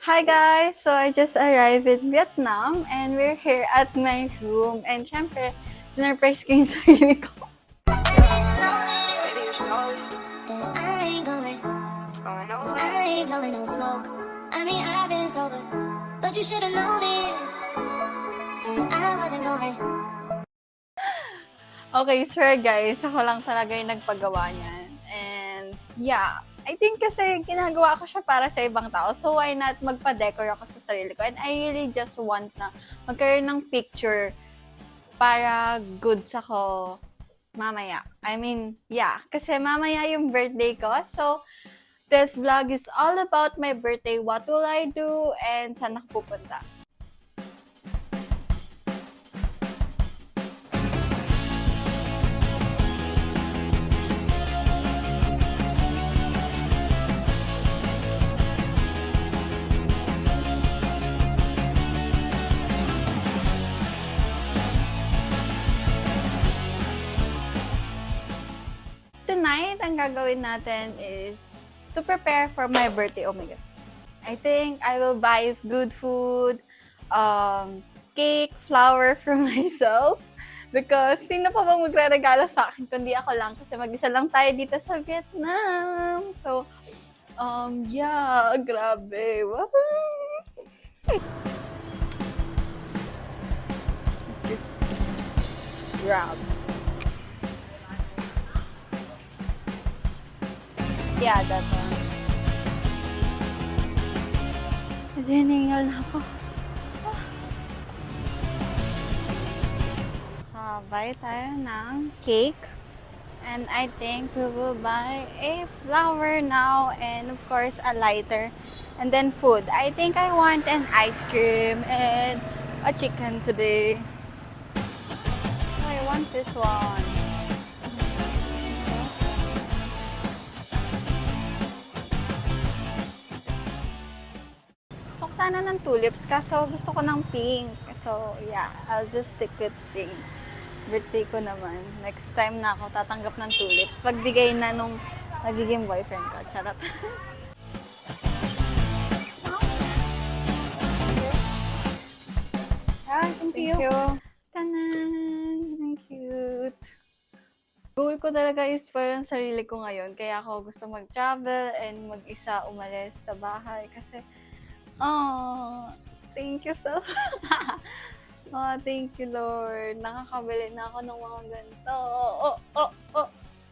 Hi guys! So I just arrived in Vietnam and we're here at my room and syempre, sinurprise ko yung sarili ko. Maybe you should know this. That I ain't going. I ain't blowing no smoke. I mean, I've been sober, but you should've known it. That I wasn't going. Okay, swear guys, ako lang talaga yung nagpagawa niyan. And yeah, I think kasi ginagawa ko siya para sa ibang tao. So why not magpa-decor ako sa sarili ko? And I really just want na magkaroon ng picture para goods ako mamaya. I mean, yeah, kasi mamaya yung birthday ko. So, this vlog is all about my birthday. What will I do? And saan ako pupunta? Tonight, ang gagawin natin is to prepare for my birthday. Oh my God. I think I will buy good food, cake, flower for myself. Because sino pa bang magre-regalo sa akin kundi ako lang kasi mag-isa lang tayo dito sa Vietnam. So, yeah, grabe. Wow. Grab. Yeah, that one. Kasi hiningal na ako. Buy tayo ng cake. And I think we will buy a flower now and of course a lighter. And then food. I think I want an ice cream and a chicken today. Oh, I want this one. Gusto ko sana ng tulips kaso gusto ko ng pink. So yeah, I'll just stick with pink. Birthday ko naman. Next time na ako tatanggap ng tulips. Pagbigay na nung nagiging boyfriend ko. Charot. Thank you. Tanan! Ang cute. Goal ko talaga is parang sarili ko ngayon. Kaya ako gusto mag-travel and mag-isa umalis sa bahay. Kasi, thank you so Oh, thank you, Lord. Nakakabili na ako ng mga ganito.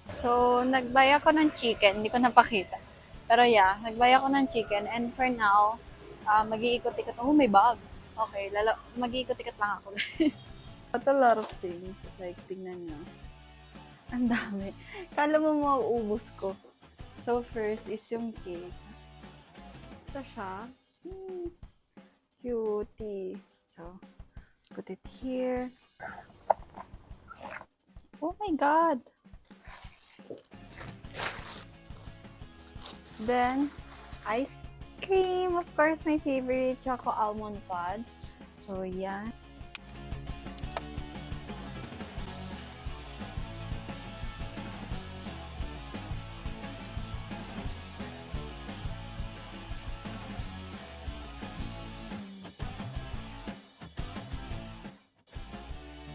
So, nagbaya ako ng chicken. Hindi ko napakita. Pero yeah, nagbaya ako ng chicken. And for now, mag-iikot-ikot. Oh, may bag. Okay, mag-iikot-ikot lang ako. But a lot of things. Like, tingnan nyo. Ang dami. Kala mo mauubos ko. So, first is yung cake. Ito siya. Cutie. So, put it here. Oh my God! Then, ice cream. Of course, my favorite, Choco Almond Fudge. So, yan.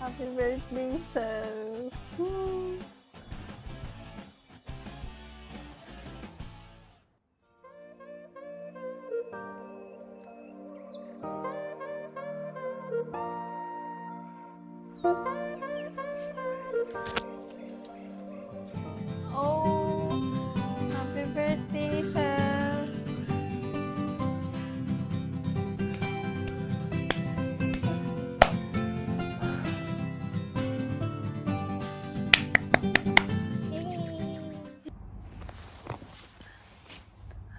Happy birthday, self. Oh, happy birthday, self.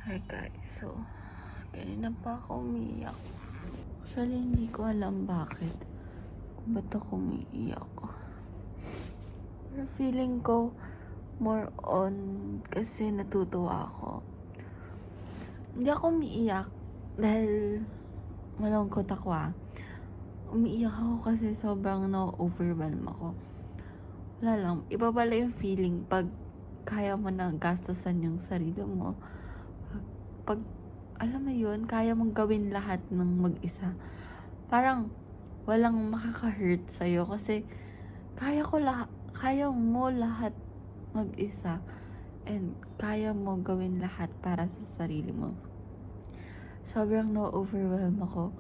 Hi guys, so kanina pa ako umiiyak. Actually, hindi ko alam bakit. Ba't ako umiiyak? Pero feeling ko more on kasi natutuwa ako. Hindi ako umiiyak dahil malungkot ako. Umiiyak ako kasi sobrang na-overwhelm ako. Wala lang, iba pala yung feeling pag kaya mo na gastusan yung sarili mo. Pag alam mo yun, kaya mong gawin lahat ng mag-isa. Parang, walang makaka-hurt sa'yo kasi kaya mo lahat mag-isa and kaya mo gawin lahat para sa sarili mo. Sobrang na-overwhelm ako.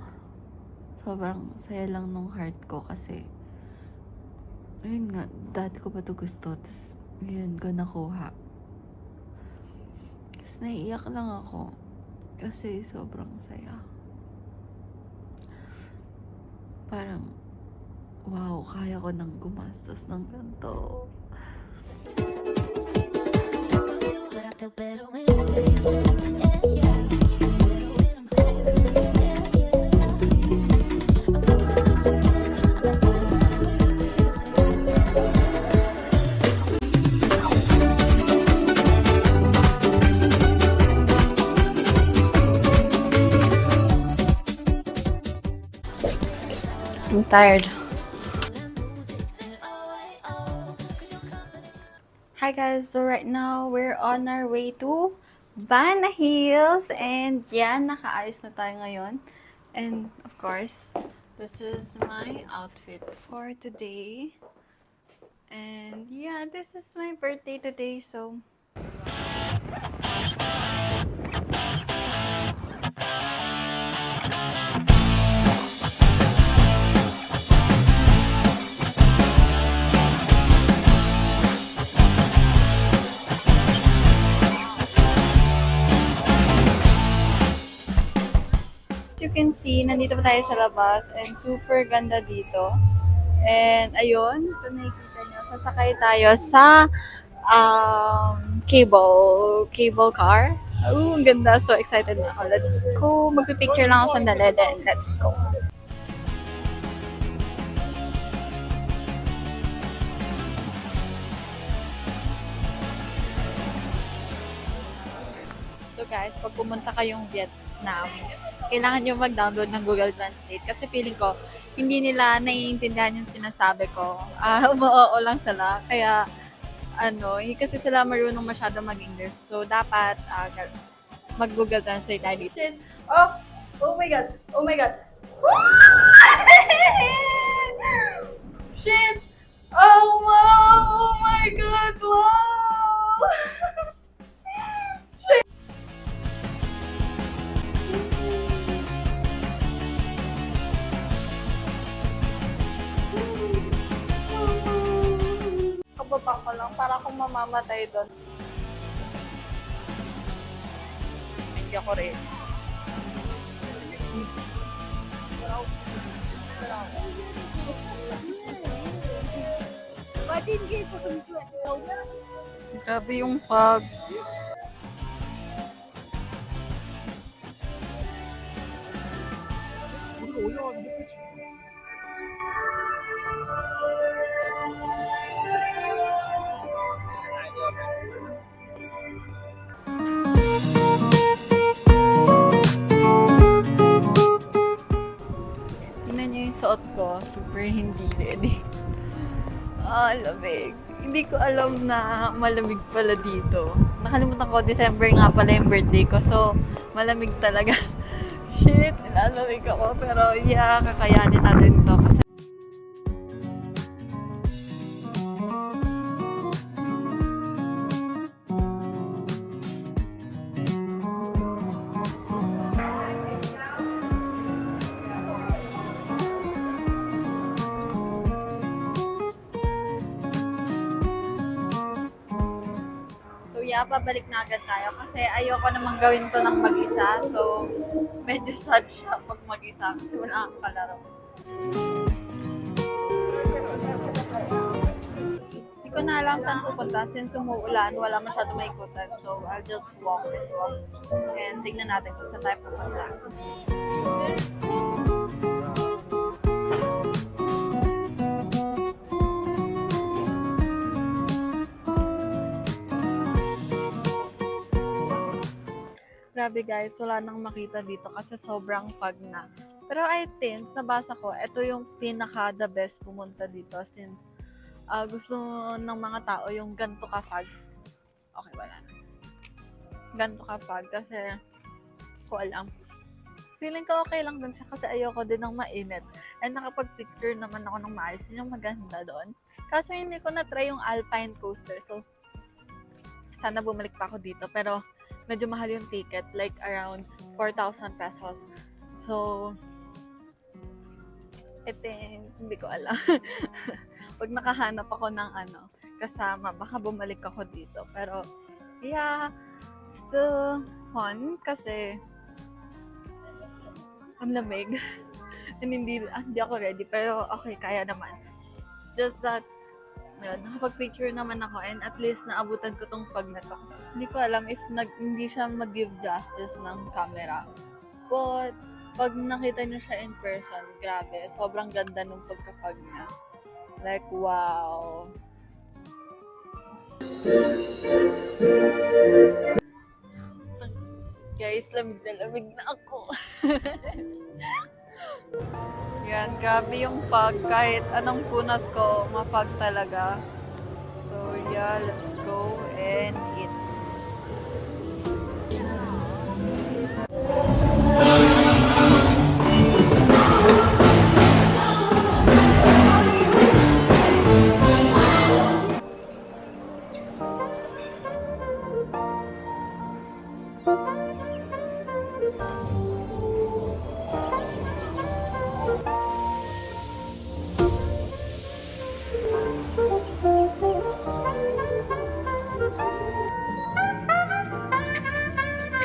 Sobrang saya lang nung heart ko kasi ayun nga, dati ko pa to gusto tapos ngayon ko nakuha. Tapos naiiyak lang ako kasi sobrang saya. Parang wow, kaya ko nang gumastos ng ganito. But I feel better when I'm crazy. Yeah, yeah. Feel better when I'm crazy. Yeah, yeah. I'm tired. Hi guys, so right now we're on our way to Bana Hills and yan, nakaayos na tayo ngayon. And of course, this is my outfit for today. And yeah, this is my birthday today, so as you can see, nandito pa tayo sa labas and super ganda dito. And ayun, kung nakikita nyo, sasakay tayo sa cable car. Oh, ang ganda. So excited na ako. Let's go. Magpipicture lang ako sandali, then let's go. So guys, pag pumunta kayong Vietnam, kailangan nyo mag-download ng Google Translate kasi feeling ko, hindi nila naiintindihan yung sinasabi ko. Oo lang sila. Kaya, hindi kasi sila marunong masyado mag-English. So, dapat mag-Google Translate tayo dito. Oh my God! Oh my God! Shit! Oh wow! Oh my God! Wow! Kababa ko lang para akong mamamatay doon. Hindi ako rin. Grabe yung fog. Tingnan niyo yung suot ko. Super hindi ready. Lamig. Hindi ko alam na malamig pala dito. Nakalimutan ko, December nga pala yung birthday ko. So, malamig talaga. Shit, nilalamig ako. Pero yeah, kakayanin natin to kasi pabalik na agad tayo kasi ayoko namang gawin to ng mag-isa. So, medyo sad siya pag mag-isa kasi wala akong kalaro. Hindi ko na alam saan pupunta since umuulan, wala masyado maikutan. So, I'll just walk and walk. And tignan natin kung saan tayo pupunta. Grabe guys, wala nang makita dito kasi sobrang fog na. Pero I think, nabasa ko, ito yung pinaka the best pumunta dito since gusto ng mga tao yung ganito ka fog. Okay, wala na. Ganito ka fog kasi ko alam. Feeling ko okay lang dun siya kasi ayoko din ng mainit. And nakapag-picture naman ako ng maayos. Yun yung maganda doon. Kaso hindi ko na-try yung Alpine Coaster. So, sana bumalik pa ako dito. Pero, medyo mahal yung ticket. Like, around 4,000 pesos. So, I think, hindi ko alam. Pag nakahanap ako ng kasama, baka bumalik ako dito. Pero, yeah, still fun kasi ang lamig. And hindi ako ready. Pero okay, kaya naman. It's just that, yun, nakapag-picture naman ako and at least naabutan ko tong fog na to. Hindi ko alam if hindi siya mag-give justice ng camera. But, pag nakita niyo siya in person, grabe, sobrang ganda nung pagka-fog niya. Like, wow. Guys, lamig na ako. Yan, grabe yung fog. Kahit anong punas ko, ma-fog talaga. So, yeah, let's go and eat.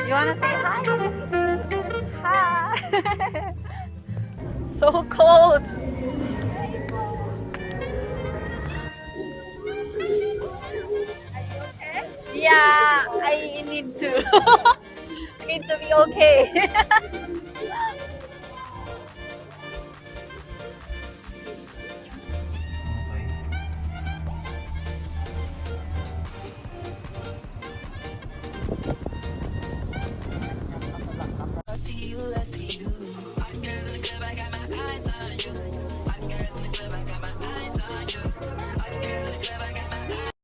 You wanna say hi? Hi! So cold! Yeah, I need to. I need to be okay.